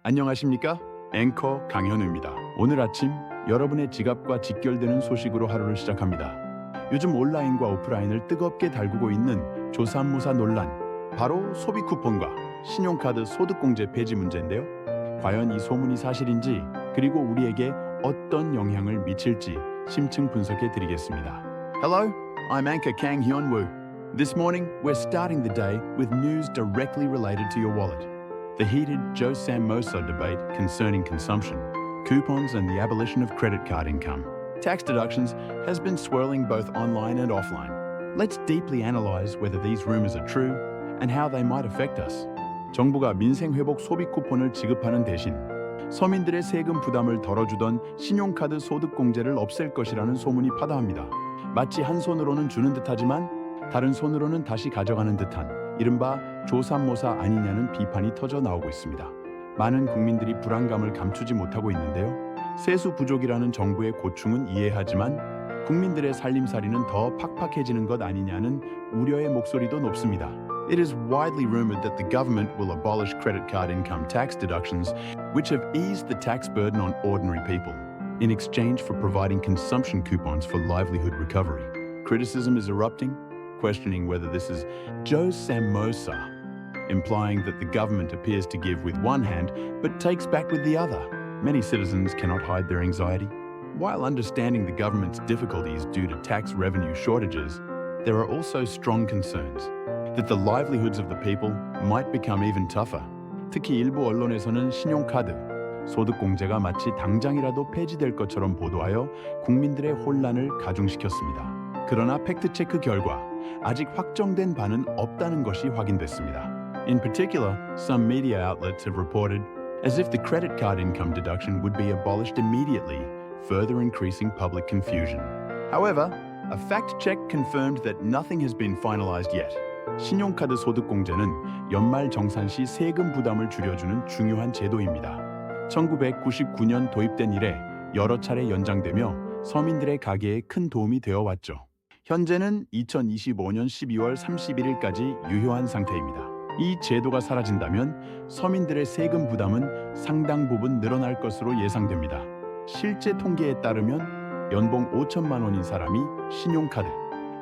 안녕하십니까? 앵커 강현우입니다. 오늘 아침 여러분의 지갑과 직결되는 소식으로 하루를 시작합니다. 요즘 온라인과 오프라인을 뜨겁게 달구고 있는 조삼모사 논란, 바로 소비 쿠폰과 신용카드 소득공제 폐지 문제인데요. 과연 이 소문이 사실인지, 그리고 우리에게 어떤 영향을 미칠지 심층 분석해 드리겠습니다. Hello, I'm anchor Kang Hyun-woo. This morning, we're starting the day with news directly related to your wallet. The heated Joe Sammosa debate concerning consumption, coupons and the abolition of credit card income. Tax deductions has been swirling both online and offline. Let's deeply analyze whether these rumors are true and how they might affect us. 정부가 민생회복 소비 쿠폰을 지급하는 대신 서민들의 세금 부담을 덜어주던 신용카드 소득공제를 없앨 것이라는 소문이 파다합니다. 마치 한 손으로는 주는 듯하지만 다른 손으로는 다시 가져가는 듯한 이른바 조삼모사 아니냐는 비판이 터져 나오고 있습니다. 많은 국민들이 불안감을 감추지 못하고 있는데요. 세수 부족이라는 정부의 고충은 이해하지만 국민들의 살림살이는 더 팍팍해지는 것 아니냐는 우려의 목소리도 높습니다. It is widely rumored that the government will abolish credit card income tax deductions, which have eased the tax burden on ordinary people, in exchange for providing consumption coupons for livelihood recovery. Criticism is erupting, questioning whether this is Joe Sammosa, implying that the government appears to give with one hand but takes back with the other. Many citizens cannot hide their anxiety. While understanding the government's difficulties due to tax revenue shortages, there are also strong concerns that the livelihoods of the people might become even tougher. 특히 일부 언론에서는 신용카드, 소득공제가 마치 당장이라도 폐지될 것처럼 보도하여 국민들의 혼란을 가중시켰습니다. 그러나 팩트체크 결과 아직 확정된 바는 없다는 것이 확인됐습니다. In particular, some media outlets have reported as if the credit card income deduction would be abolished immediately, further increasing public confusion. However, a fact check confirmed that nothing has been finalized yet. 신용카드 소득공제는 연말 정산 시 세금 부담을 줄여주는 중요한 제도입니다. 1999년 도입된 이래 여러 차례 연장되며 서민들의 가계에 큰 도움이 되어 왔죠. 현재는 2025년 12월 31일까지 유효한 상태입니다. 이 제도가 사라진다면 서민들의 세금 부담은 상당 부분 늘어날 것으로 예상됩니다. 실제 통계에 따르면 연봉 5천만 원인 사람이 신용카드,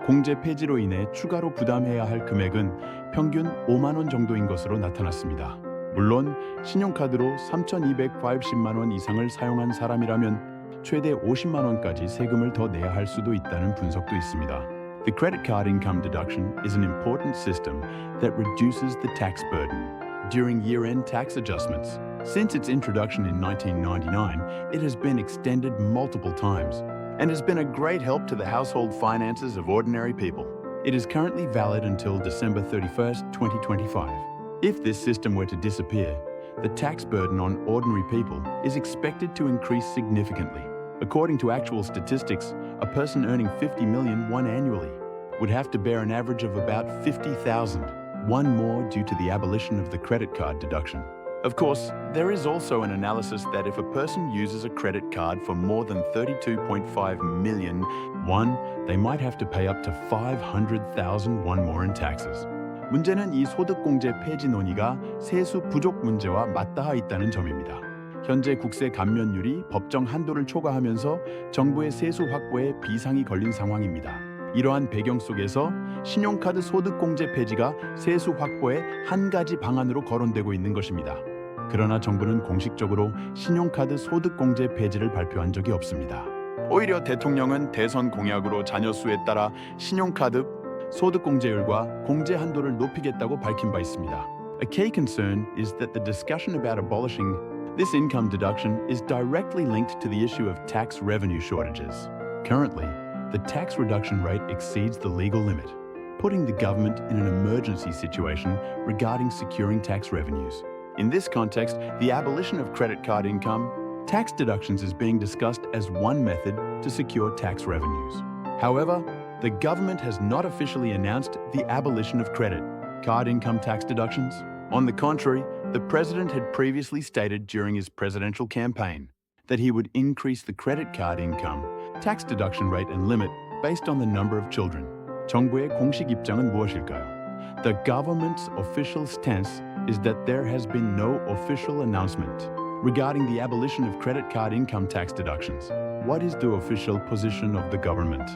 공제 폐지로 인해 추가로 부담해야 할 금액은 평균 5만 원 정도인 것으로 나타났습니다. 물론 신용카드로 3,280만 원 이상을 사용한 사람이라면 최대 50만 원까지 세금을 더 내야 할 수도 있다는 분석도 있습니다. The credit card income deduction is an important system that reduces the tax burden during year-end tax adjustments. Since its introduction in 1999, it has been extended multiple times and has been a great help to the household finances of ordinary people. It is currently valid until December 31st, 2025. If this system were to disappear, the tax burden on ordinary people is expected to increase significantly. According to actual statistics, a person earning 50 million won annually would have to bear an average of about 50,000, one more due to the abolition of the credit card deduction. Of course, there is also an analysis that if a person uses a credit card for more than 32.5 million won, they might have to pay up to 500,000 won more in taxes. 문제는 이 소득공제 폐지 논의가 세수 부족 문제와 맞닿아 있다는 점입니다. 현재 국세 감면율이 법정 한도를 초과하면서 정부의 세수 확보에 비상이 걸린 상황입니다. 이러한 배경 속에서 신용카드 소득공제 폐지가 세수 확보의 한 가지 방안으로 거론되고 있는 것입니다. 그러나 정부는 공식적으로 신용카드 소득공제 폐지를 발표한 적이 없습니다. 오히려 대통령은 대선 공약으로 자녀 수에 따라 신용카드 소득공제율과 공제 한도를 높이겠다고 밝힌 바 있습니다. A key concern is that the discussion about abolishing this income deduction is directly linked to the issue of tax revenue shortages. Currently, the tax reduction rate exceeds the legal limit, putting the government in an emergency situation regarding securing tax revenues. In this context, the abolition of credit card income tax deductions is being discussed as one method to secure tax revenues. However, the government has not officially announced the abolition of credit card income tax deductions. On the contrary, the president had previously stated during his presidential campaign that he would increase the credit card income tax deduction rate and limit based on the number of children. 정부의 공식 입장은 무엇일까요? The government's official stance is that there has been no official announcement regarding the abolition of credit card income tax deductions. What is the official position of the government?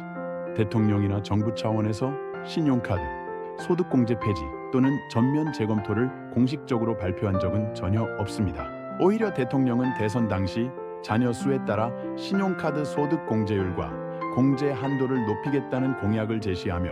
대통령이나 정부 차원에서 신용카드, 소득공제 폐지 또는 전면 재검토를 공식적으로 발표한 적은 전혀 없습니다. 오히려 대통령은 대선 당시 자녀 수에 따라 신용카드 소득 공제율과 공제 한도를 높이겠다는 공약을 제시하며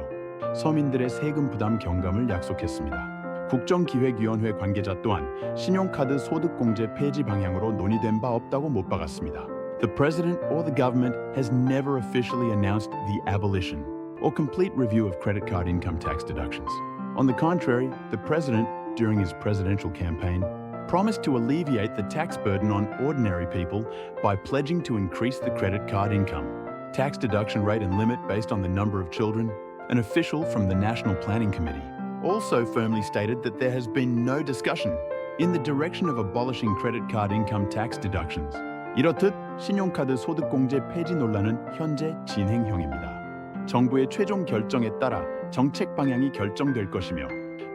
서민들의 세금 부담 경감을 약속했습니다. 국정기획위원회 관계자 또한 신용카드 소득 공제 폐지 방향으로 논의된 바 없다고 못 박았습니다. The president or the government has never officially announced the abolition or complete review of credit card income tax deductions. On the contrary, the president, during his presidential campaign, promised to alleviate the tax burden on ordinary people by pledging to increase the credit card income tax deduction rate and limit based on the number of children. An official from the National Planning Committee also firmly stated that there has been no discussion in the direction of abolishing credit card income tax deductions. 이렇듯 신용카드 소득공제 폐지 논란은 현재 진행형입니다. 정부의 최종 결정에 따라 정책 방향이 결정될 것이며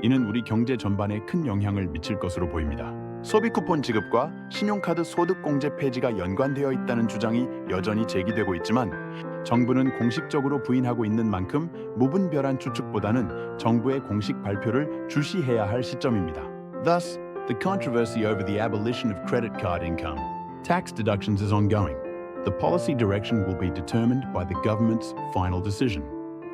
이는 우리 경제 전반에 큰 영향을 미칠 것으로 보입니다. 소비 쿠폰 지급과 신용카드 소득공제 폐지가 연관되어 있다는 주장이 여전히 제기되고 있지만 정부는 공식적으로 부인하고 있는 만큼 무분별한 추측보다는 정부의 공식 발표를 주시해야 할 시점입니다. Thus, the controversy over the abolition of credit card income tax deductions is ongoing. The policy direction will be determined by the government's final decision,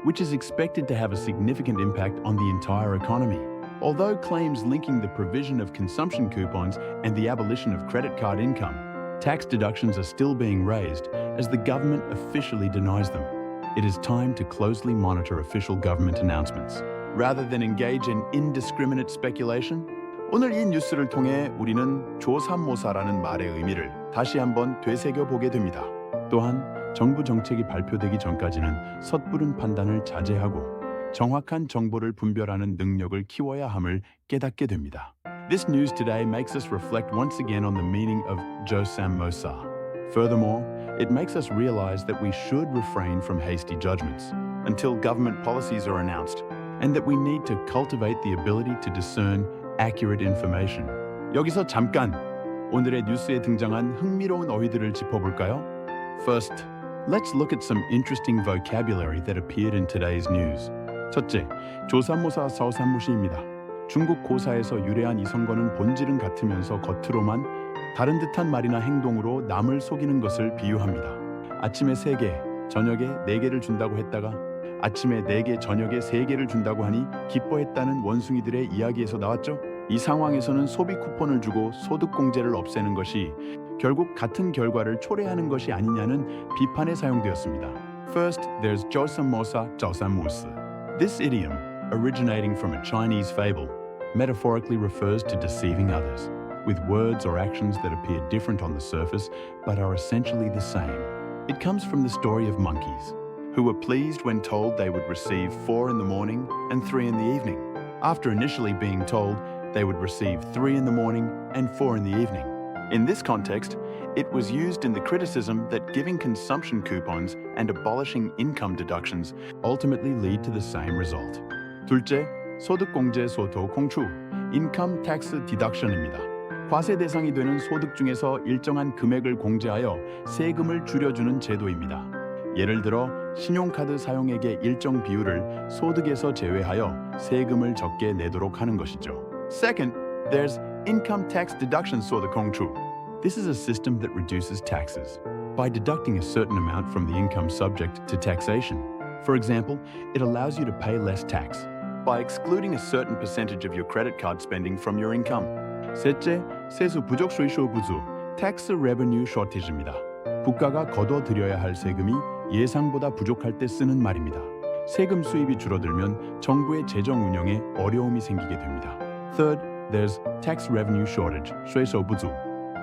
which is expected to have a significant impact on the entire economy. Although claims linking the provision of consumption coupons and the abolition of credit card income tax deductions are still being raised as the government officially denies them. It is time to closely monitor official government announcements. Rather than engage in indiscriminate speculation, 오늘 이 뉴스를 통해 우리는 조삼모사라는 말의 의미를 다시 한번 되새겨보게 됩니다. 또한 정부 정책이 발표되기 전까지는 섣부른 판단을 자제하고 정확한 정보를 분별하는 능력을 키워야 함을 깨닫게 됩니다. This news today makes us reflect once again on the meaning of 조삼모사. Furthermore, it makes us realize that we should refrain from hasty judgments until government policies are announced, and that we need to cultivate the ability to discern accurate information. 여기서 잠깐 오늘의 뉴스에 등장한 흥미로운 어휘들을 짚어볼까요? First, let's look at some interesting vocabulary that appeared in today's news. 첫째, 조삼모사 서삼무시입니다. 중국 고사에서 유래한 이 선거는 본질은 같으면서 겉으로만 다른 듯한 말이나 행동으로 남을 속이는 것을 비유합니다. 아침에 3개, 저녁에 4개를 준다고 했다가 아침에 4개, 저녁에 3개를 준다고 하니 기뻐했다는 원숭이들의 이야기에서 나왔죠. 이 상황에서는 소비 쿠폰을 주고 소득공제를 없애는 것이 결국 같은 결과를 초래하는 것이 아니냐는 비판에 사용되었습니다. First, there's 조삼모사, 조삼무스. This idiom, originating from a Chinese fable, metaphorically refers to deceiving others, with words or actions that appear different on the surface but are essentially the same. It comes from the story of monkeys, who were pleased when told they would receive 4 in the morning and 3 in the evening, after initially being told they would receive 3 in the morning and 4 in the evening. In this context, it was used in the criticism that giving consumption coupons and abolishing income deductions ultimately lead to the same result. 둘째, 소득공제 소토 공추, income tax deduction입니다. 과세 대상이 되는 소득 중에서 일정한 금액을 공제하여 세금을 줄여주는 제도입니다. 예를 들어 신용카드 사용액의 일정 비율을 소득에서 제외하여 세금을 적게 내도록 하는 것이죠. Second, there's income tax deduction 소득 공추. This is a system that reduces taxes by deducting a certain amount from the income subject to taxation. For example, it allows you to pay less tax by excluding a certain percentage of your credit card spending from your income. 셋째, 세수 부족税收 부수, tax revenue shortage입니다. 국가가 거둬들여야 할 세금이 예상보다 부족할 때 쓰는 말입니다. 세금 수입이 줄어들면 정부의 재정 운영에 어려움이 생기게 됩니다. Third, there's tax revenue shortage, 税收 부족.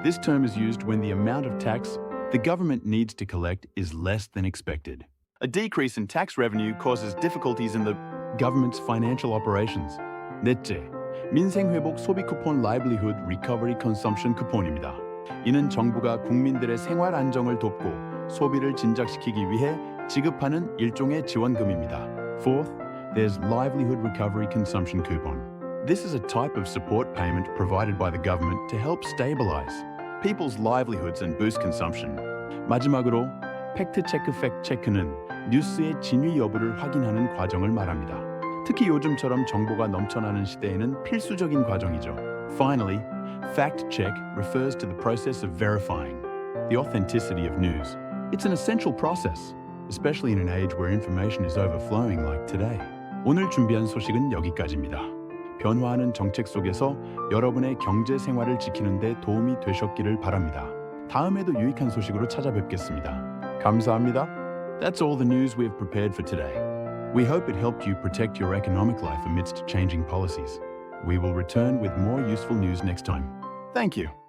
This term is used when the amount of tax the government needs to collect is less than expected. A decrease in tax revenue causes difficulties in the government's financial operations. 넷째, 민생회복 소비 쿠폰 livelihood recovery consumption 쿠폰입니다. 이는 정부가 국민들의 생활 안정을 돕고 소비를 진작시키기 위해 지급하는 일종의 지원금입니다. Fourth, there's livelihood recovery consumption coupon. This is a type of support payment provided by the government to help stabilize people's livelihoods and boost consumption. 마지막으로 팩트체크 팩트체크는 뉴스의 진위 여부를 확인하는 과정을 말합니다. 특히 요즘처럼 정보가 넘쳐나는 시대에는 필수적인 과정이죠. Finally, fact check refers to the process of verifying the authenticity of news. It's an essential process, especially in an age where information is overflowing like today. 오늘 준비한 소식은 여기까지입니다. 변화하는 정책 속에서 여러분의 경제 생활을 지키는 데 도움이 되셨기를 바랍니다. 다음에도 유익한 소식으로 찾아뵙겠습니다. 감사합니다. That's all the news we have prepared for today. We hope it helped you protect your economic life amidst changing policies. We will return with more useful news next time. Thank you.